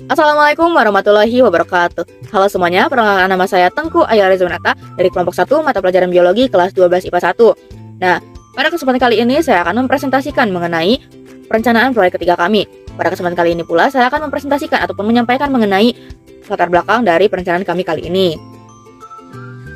Assalamualaikum warahmatullahi wabarakatuh. Halo semuanya, perkenalkan nama saya Tengku Aya Rezonata dari kelompok 1 mata pelajaran biologi kelas 12 IPA 1. Nah, pada kesempatan kali ini saya akan mempresentasikan mengenai perencanaan proyek ketiga kami. Pada kesempatan kali ini pula saya akan mempresentasikan ataupun menyampaikan mengenai latar belakang dari perencanaan kami kali ini.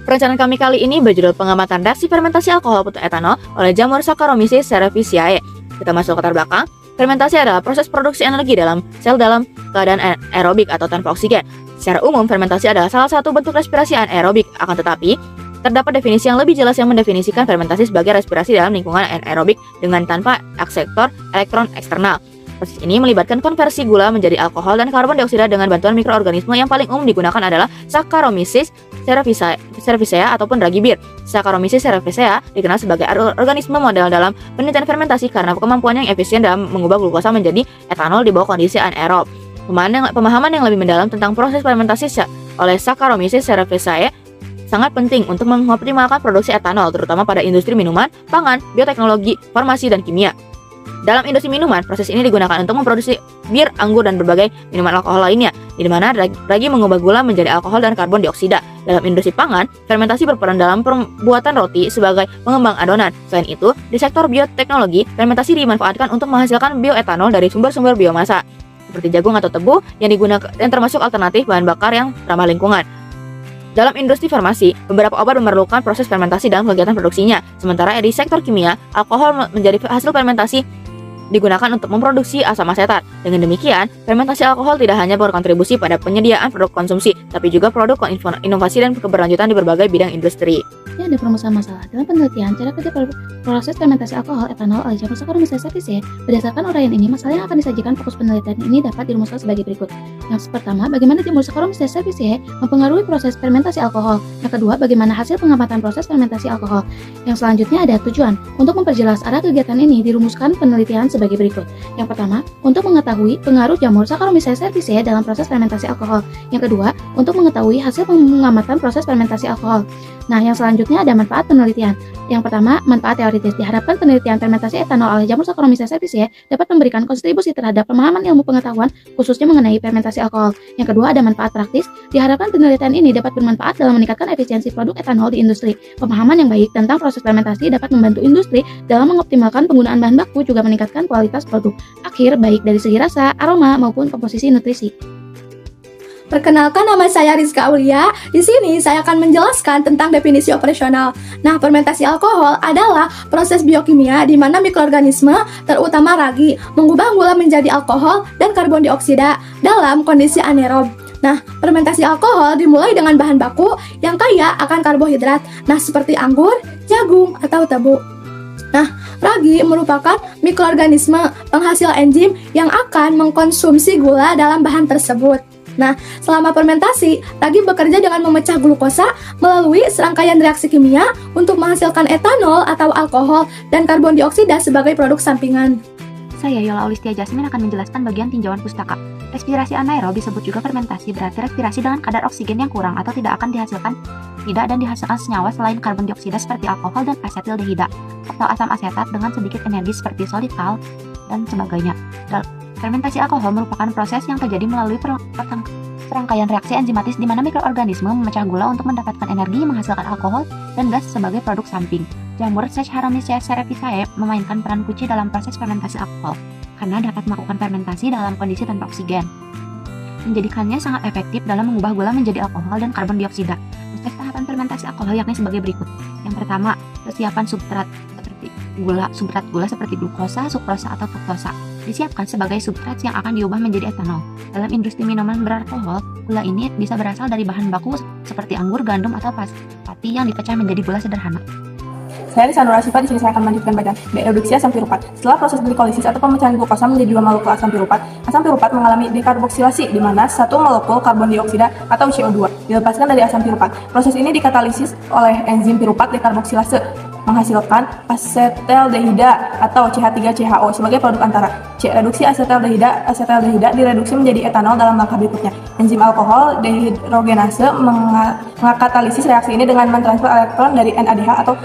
Perencanaan kami kali ini berjudul pengamatan reaksi fermentasi alkohol putu etanol oleh jamur Saccharomyces cerevisiae. Kita masuk ke latar belakang. Fermentasi adalah proses produksi energi dalam sel dalam keadaan aerobik atau tanpa oksigen. Secara umum, fermentasi adalah salah satu bentuk respirasi anaerobik. Akan tetapi, terdapat definisi yang lebih jelas yang mendefinisikan fermentasi sebagai respirasi dalam lingkungan anaerobik dengan tanpa akseptor elektron eksternal. Proses ini melibatkan konversi gula menjadi alkohol dan karbon dioksida dengan bantuan mikroorganisme. Yang paling umum digunakan adalah Saccharomyces cerevisiae ataupun ragi bir. Saccharomyces cerevisiae dikenal sebagai organisme model dalam penelitian fermentasi karena kemampuan yang efisien dalam mengubah glukosa menjadi etanol di bawah kondisi anaerob. Pemahaman yang lebih mendalam tentang proses fermentasi oleh Saccharomyces cerevisiae sangat penting untuk mengoptimalkan produksi etanol, terutama pada industri minuman, pangan, bioteknologi, farmasi, dan kimia. Dalam industri minuman, proses ini digunakan untuk memproduksi bir, anggur, dan berbagai minuman alkohol lainnya, di mana ragi mengubah gula menjadi alkohol dan karbon dioksida. Dalam industri pangan, fermentasi berperan dalam pembuatan roti sebagai pengembang adonan. Selain itu, di sektor bioteknologi, fermentasi dimanfaatkan untuk menghasilkan bioetanol dari sumber-sumber biomasa, seperti jagung atau tebu yang termasuk alternatif bahan bakar yang ramah lingkungan. Dalam industri farmasi, beberapa obat memerlukan proses fermentasi dalam kegiatan produksinya. Sementara di sektor kimia, alkohol menjadi hasil fermentasi digunakan untuk memproduksi asam asetat. Dengan demikian, fermentasi alkohol tidak hanya berkontribusi pada penyediaan produk konsumsi, tapi juga produk inovasi dan keberlanjutan di berbagai bidang industri. Ya, ada permasalahan masalah dalam penelitian cara kerja proses fermentasi alkohol etanol oleh jamur Saccharomyces cerevisiae. Berdasarkan uraian ini, masalah yang akan disajikan fokus penelitian ini dapat dirumuskan sebagai berikut. Yang pertama, bagaimana jamur Saccharomyces cerevisiae mempengaruhi proses fermentasi alkohol. Yang kedua, bagaimana hasil pengamatan proses fermentasi alkohol. Yang selanjutnya ada tujuan. Untuk memperjelas arah kegiatan ini, dirumuskan penelitian sebagai berikut. Yang pertama, untuk mengetahui pengaruh jamur Saccharomyces cerevisiae dalam proses fermentasi alkohol. Yang kedua, untuk mengetahui hasil pengamatan proses fermentasi alkohol. Nah, yang selanjutnya ada manfaat penelitian. Yang pertama, manfaat teoritis. Diharapkan penelitian fermentasi etanol oleh jamur Saccharomyces cerevisiae dapat memberikan kontribusi terhadap pemahaman ilmu pengetahuan khususnya mengenai fermentasi alkohol. Yang kedua, ada manfaat praktis. Diharapkan penelitian ini dapat bermanfaat dalam meningkatkan efisiensi produk etanol di industri. Pemahaman yang baik tentang proses fermentasi dapat membantu industri dalam mengoptimalkan penggunaan bahan baku, juga meningkatkan kualitas produk akhir baik dari segi rasa, aroma maupun komposisi nutrisi. Perkenalkan, nama saya Rizka Aulia. Di sini saya akan menjelaskan tentang definisi operasional. Nah, fermentasi alkohol adalah proses biokimia di mana mikroorganisme, terutama ragi, mengubah gula menjadi alkohol dan karbon dioksida dalam kondisi anaerob. Nah, fermentasi alkohol dimulai dengan bahan baku yang kaya akan karbohidrat. Nah, seperti anggur, jagung, atau tebu. Nah, ragi merupakan mikroorganisme penghasil enzim yang akan mengkonsumsi gula dalam bahan tersebut. Nah, selama fermentasi, ragi bekerja dengan memecah glukosa melalui serangkaian reaksi kimia untuk menghasilkan etanol atau alkohol dan karbon dioksida sebagai produk sampingan. Saya Yola Aulistia Jasmine akan menjelaskan bagian tinjauan pustaka. Respirasi anaerob disebut juga fermentasi, berarti respirasi dengan kadar oksigen yang kurang atau tidak dan dihasilkan senyawa selain karbon dioksida seperti alkohol dan asetildehida atau asam asetat dengan sedikit energi seperti sorbitol dan sebagainya. Fermentasi alkohol merupakan proses yang terjadi melalui serangkaian reaksi enzimatis di mana mikroorganisme memecah gula untuk mendapatkan energi menghasilkan alkohol dan gas sebagai produk samping. Jamur Saccharomyces cerevisiae memainkan peran kunci dalam proses fermentasi alkohol karena dapat melakukan fermentasi dalam kondisi tanpa oksigen, menjadikannya sangat efektif dalam mengubah gula menjadi alkohol dan karbon dioksida. Proses tahapan fermentasi alkohol yakni sebagai berikut. Yang pertama, persiapan substrat gula seperti glukosa, sukrosa, atau fruktosa disiapkan sebagai substrat yang akan diubah menjadi etanol. Dalam industri minuman beralkohol, gula ini bisa berasal dari bahan baku seperti anggur, gandum, atau pati yang dipecah menjadi gula sederhana. Saya Lisa Nur Asifa, di sini saya akan melanjutkan bagian dereduksi asam piruvat. Setelah proses glikolisis atau pemecahan glukosa menjadi dua molekul asam piruvat mengalami dekarboksilasi di mana satu molekul karbon dioksida atau CO2 dilepaskan dari asam piruvat. Proses ini dikatalisis oleh enzim piruvat dekarboksilase menghasilkan asetaldehida atau CH3CHO sebagai produk antara. Reduksi asetaldehida direduksi menjadi etanol dalam langkah berikutnya. Enzim alkohol dehidrogenase mengkatalisis reaksi ini dengan mentransfer elektron dari NADH atau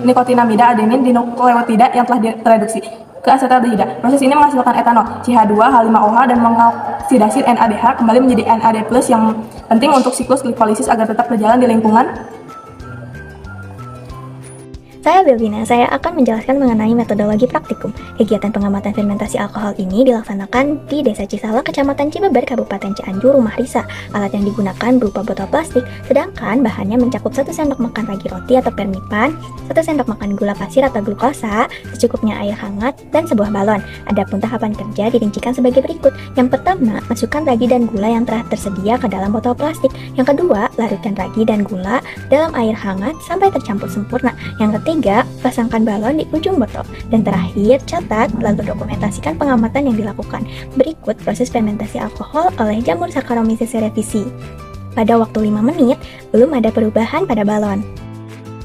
nikotinamida adenin di nukleotida yang telah direduksi. ke asetaldehida. Proses ini menghasilkan etanol, CH2H5OH, dan mengoksidasi NADH kembali menjadi NAD+, yang penting untuk siklus glikolisis agar tetap berjalan di lingkungan. Saya Belvina, saya akan menjelaskan mengenai metodologi praktikum. Kegiatan pengamatan fermentasi alkohol ini dilaksanakan di Desa Cisala, Kecamatan Cibeber, Kabupaten Cianjur, Rumah Risa. Alat yang digunakan berupa botol plastik, sedangkan bahannya mencakup 1 sendok makan ragi roti atau permipan, 1 sendok makan gula pasir atau glukosa, secukupnya air hangat, dan sebuah balon. Adapun tahapan kerja dirincikan sebagai berikut. Yang pertama, masukkan ragi dan gula yang telah tersedia ke dalam botol plastik. Yang kedua, larutkan ragi dan gula dalam air hangat sampai tercampur sempurna. Yang ketiga, pasangkan balon di ujung botol. Dan terakhir, catat lalu dokumentasikan pengamatan yang dilakukan. Berikut proses fermentasi alkohol oleh jamur Saccharomyces cerevisiae. Pada waktu 5 menit, belum ada perubahan pada balon.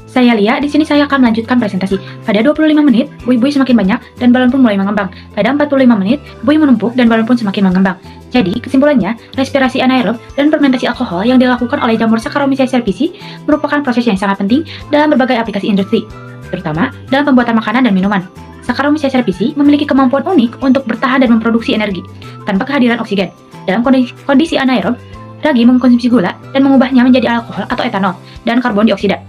Saya Lia, di sini saya akan melanjutkan presentasi. Pada 25 menit, buih-buih semakin banyak dan balon pun mulai mengembang. Pada 45 menit, buih menumpuk dan balon pun semakin mengembang. Jadi, kesimpulannya, respirasi anaerob dan fermentasi alkohol yang dilakukan oleh jamur Saccharomyces cerevisiae merupakan proses yang sangat penting dalam berbagai aplikasi industri, terutama dalam pembuatan makanan dan minuman. Saccharomyces cerevisiae memiliki kemampuan unik untuk bertahan dan memproduksi energi tanpa kehadiran oksigen. Dalam kondisi anaerob, ragi mengkonsumsi gula dan mengubahnya menjadi alkohol atau etanol dan karbon dioksida.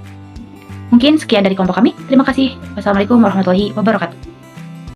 Mungkin sekian dari kelompok kami. Terima kasih. Wassalamualaikum warahmatullahi wabarakatuh.